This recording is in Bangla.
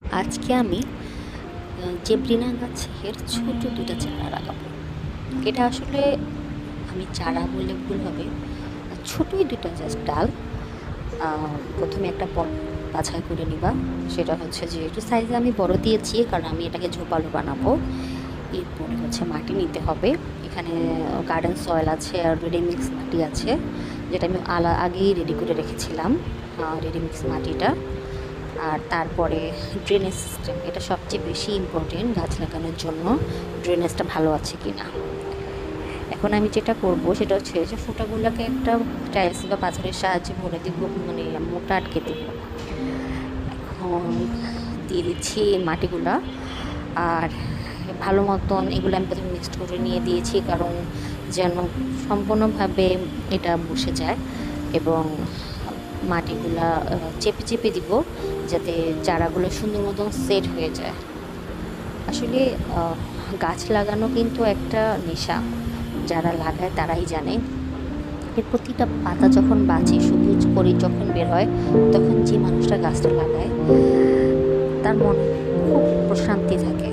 আজকে আমি জেবলিনা গাছের ছোট দুটো চারা লাগাবো। এটা আসলে আমি চারা বললে ভুল হবে, ছোটোই দুটো জাস্ট ডাল। প্রথমে একটা পট বাছাই করে নিবা। সেটা হচ্ছে যে একটু সাইজে আমি বড় দিয়েছি, কারণ আমি এটাকে ঝোপালো বানাবো। এরপরে হচ্ছে মাটি নিতে হবে। এখানে গার্ডেন সয়েল আছে আর রেডিমিক্স মাটি আছে, যেটা আমি আগেই রেডি করে রেখেছিলাম। রেডিমিক্স মাটিটা, আর তারপরে ড্রেনেজ সিস্টেম, এটা সবচেয়ে বেশি ইম্পর্টেন্ট গাছ লাগানোর জন্য। ড্রেনেজটা ভালো আছে কি না। এখন আমি যেটা করব সেটা হচ্ছে যে ফুটাগুলোকে একটা টাইলস বা পাথরের সাহায্যে ভরে দিব, মানে মোটা আটকে দিব। এখন দিয়ে দিচ্ছি মাটিগুলা, আর ভালো মতন এগুলো আমি প্রথমে মিক্সড করে নিয়ে দিয়েছি, কারণ যেন সম্পূর্ণভাবে এটা বসে যায়। এবং মাটিগুলা চেপে চেপে দিব, যাতে চারাগুলো সুন্দর মতন সেট হয়ে যায়। আসলে গাছ লাগানো কিন্তু একটা নেশা, যারা লাগায় তারাই জানে। এর প্রতিটা পাতা যখন বাঁচে, সবুজ করে যখন বের হয়, তখন যে মানুষটা গাছটা লাগায় তার মনে খুব প্রশান্তি থাকে।